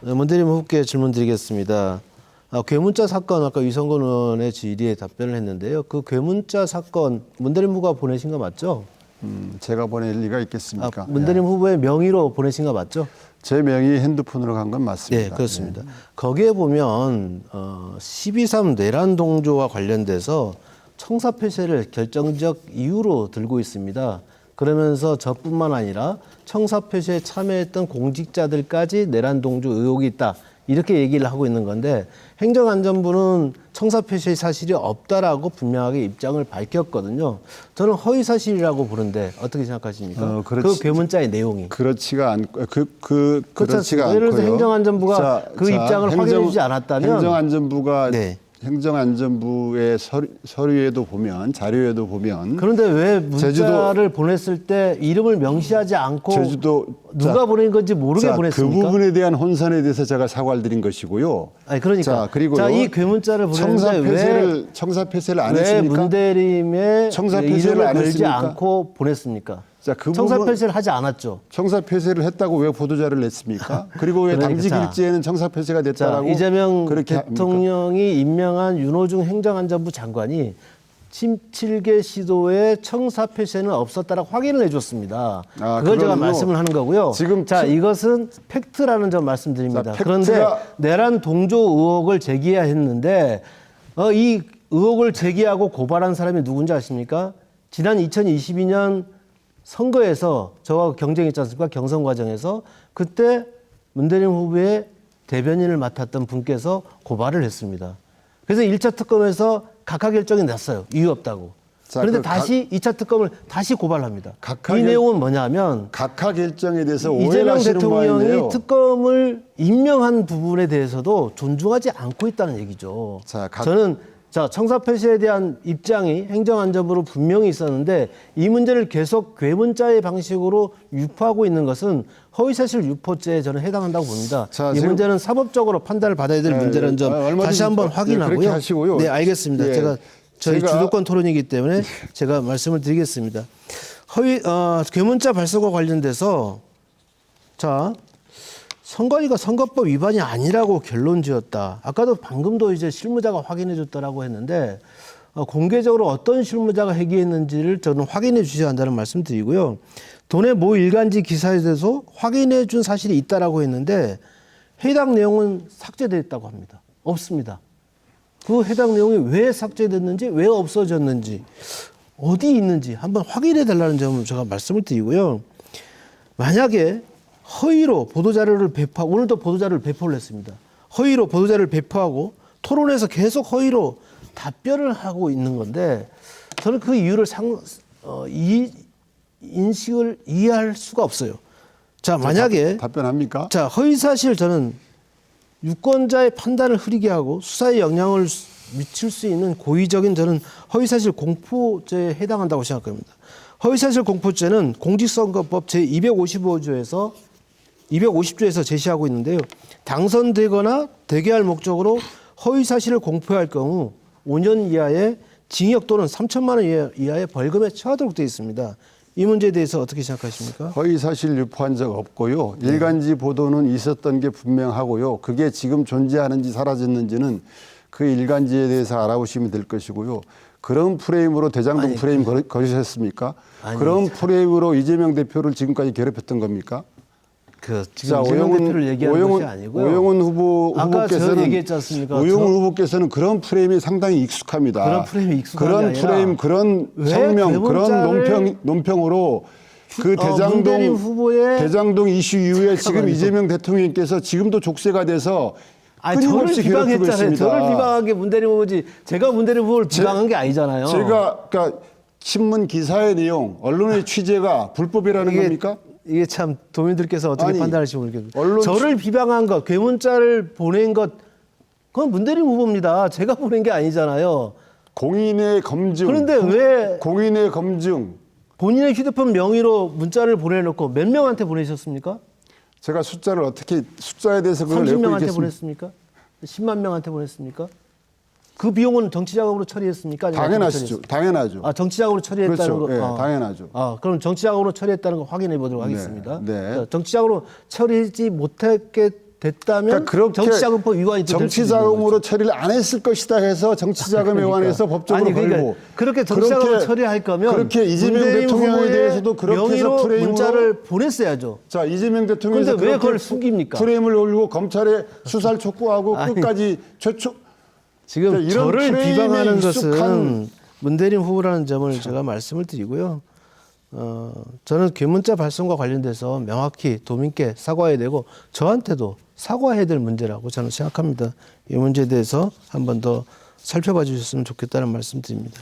네, 문대림 후보께 질문 드리겠습니다. 괴문자 사건 아까 유성건 의원의 질의에 답변을 했는데요. 그 괴문자 사건 문대림 후보가 보내신 거 맞죠? 제가 보낼 리가 있겠습니까? 문대림 후보의 명의로 보내신 거 맞죠? 제 명의 핸드폰으로 간 건 맞습니다. 네, 그렇습니다. 거기에 보면 12.3 내란 동조와 관련돼서 청사 폐쇄를 결정적 이유로 들고 있습니다. 그러면서 저뿐만 아니라 청사 폐쇄에 참여했던 공직자들까지 내란 동조 의혹이 있다. 이렇게 얘기를 하고 있는 건데 행정안전부는 청사 폐쇄 사실이 없다라고 분명하게 입장을 밝혔거든요. 저는 허위 사실이라고 보는데 어떻게 생각하십니까? 그 괴문자의 내용이 그렇지가 않고 그렇지가 않고요. 예를 들어서 행정안전부가 그 입장을 확인해주지 않았다면 행정안전부가 네. 행정안전부의 서류에도 보면 자료에도 보면 그런데 왜 문자를 보냈을 때 이름을 명시하지 않고 누가 보낸 건지 모르게 보냈습니까? 그 부분에 대한 혼선에 대해서 제가 사과를 드린 것이고요. 아니 그러니까 그리고 이 괴문자를 보냈는데 청사 폐쇄를 안 왜 했습니까? 문대림의 청사 폐쇄를 이름을 안 걸지 했습니까? 않고 보냈습니까? 그 청사 폐쇄를 하지 않았죠. 청사 폐쇄를 했다고 왜 보도자를 냈습니까? 그리고 왜 당직 일지에는 청사 폐쇄가 됐다라고 이재명 그렇게 대통령이 합니까? 임명한 윤호중 행정안전부 장관이 7개 시도에 청사 폐쇄는 없었다라고 확인을 해줬습니다. 그걸 제가 말씀을 하는 거고요. 지금 이것은 팩트라는 점 말씀드립니다. 그런데 내란 동조 의혹을 제기해야 했는데 이 의혹을 제기하고 고발한 사람이 누군지 아십니까? 지난 2022년 선거에서 저와 경쟁했지 않습니까? 경선 과정에서 그때 문대림 후보의 대변인을 맡았던 분께서 고발을 했습니다. 그래서 1차 특검에서 각하 결정이 났어요. 이유 없다고. 그런데 다시 2차 특검을 다시 고발합니다. 이 내용은 뭐냐면 각하 결정에 대해서 이재명 대통령이 특검을 임명한 부분에 대해서도 존중하지 않고 있다는 얘기죠. 저는 청사 폐쇄에 대한 입장이 행정안전부로 분명히 있었는데 이 문제를 계속 괴문자의 방식으로 유포하고 있는 것은 허위사실 유포죄에 저는 해당한다고 봅니다. 이 문제는 사법적으로 판단을 받아야 될 문제라는 점 다시 한번 확인하고요. 하시고요. 네, 알겠습니다. 저희 주도권 토론이기 때문에 제가 말씀을 드리겠습니다. 괴문자 발송과 관련돼서 선관위가 선거법 위반이 아니라고 결론 지었다. 아까도 방금도 이제 실무자가 확인해 줬다라고 했는데 공개적으로 어떤 실무자가 회기했는지를 저는 확인해 주셔야 한다는 말씀 드리고요. 돈의 모 일간지 기사에 대해서 확인해 준 사실이 있다라고 했는데 해당 내용은 삭제됐다고 합니다. 없습니다. 그 해당 내용이 왜 삭제됐는지 왜 없어졌는지 어디 있는지 한번 확인해 달라는 점을 제가 말씀을 드리고요. 만약에 허위로 보도자료를 배포하고 오늘도 보도자료를 배포를 했습니다. 허위로 보도자료를 배포하고 토론에서 계속 허위로 답변을 하고 있는 건데 저는 그 이유를 인식을 이해할 수가 없어요. 만약에 답변합니까? 허위사실 저는 유권자의 판단을 흐리게 하고 수사에 영향을 미칠 수 있는 고의적인 저는 허위사실 공포죄에 해당한다고 생각합니다. 허위사실 공포죄는 공직선거법 제250조에서 제시하고 있는데요. 당선되거나 되게 할 목적으로 허위사실을 공표할 경우 5년 이하의 징역 또는 3천만 원 이하의 벌금에 처하도록 되어 있습니다. 이 문제에 대해서 어떻게 생각하십니까? 허위사실 유포한 적 없고요. 일간지 보도는 있었던 게 분명하고요. 그게 지금 존재하는지 사라졌는지는 그 일간지에 대해서 알아보시면 될 것이고요. 그런 프레임으로 대장동 프레임 걸으셨습니까? 그런 프레임으로 이재명 대표를 지금까지 괴롭혔던 겁니까? 지금 이재명 대표를 얘기하는 것이 아니고요. 오영훈 후보께서는 얘기했지 않습니까? 오영훈 후보께서는 그런 프레임이 상당히 익숙합니다. 그런 프레임이 익숙한 게 아니라 프레임, 그런 성명, 그런 논평으로 그 대장동 이슈 이후에 지금 이재명 대통령께서 지금도 족쇄가 돼서 끊임없이 괴롭히고 있습니다. 저를 비방한 게 문대림 후보지 제가 문대림 후보를 비방한 게 아니잖아요. 그러니까 신문 기사의 내용, 언론의 취재가 불법이라는 겁니까? 이게 참 도민들께서 어떻게 판단할지 모르겠는데 저를 비방한 것, 괴문자를 보낸 것 그건 문대림 후보입니다. 제가 보낸 게 아니잖아요. 공인의 검증. 그런데 왜 공인의 검증. 본인의 휴대폰 명의로 문자를 보내놓고 몇 명한테 보내셨습니까? 제가 숫자에 대해서 그걸 30명한테 보냈습니까? 10만 명한테 보냈습니까? 그 비용은 정치자금으로 처리했습니까? 당연하죠. 정치자금으로 처리했다는 거. 당연하죠. 그럼 정치자금으로 처리했다는 거 확인해 보도록 하겠습니다. 네. 정치자금으로 처리하지 못했게 됐다면 정치자금법 위반이 될 수도 있는 정치자금으로 처리를 안 했을 것이다 해서 정치자금에 관해서 법적으로 걸고 그렇게 정치자금으로 처리할 거면 그렇게 이재명 대통령에 대해서도 그렇게 해서 프레임으로 문자를 보냈어야죠. 자, 이재명 대통령에서 근데 왜 그걸 숨깁니까? 프레임을 올리고 검찰에 수사를 촉구하고 끝까지 지금 이런 저를 프레임에 비방하는 익숙한 것은 문대림 후보라는 점을 제가 말씀을 드리고요. 저는 괴문자 발송과 관련돼서 명확히 도민께 사과해야 되고 저한테도 사과해야 될 문제라고 저는 생각합니다. 이 문제에 대해서 한 번 더 살펴봐 주셨으면 좋겠다는 말씀 드립니다.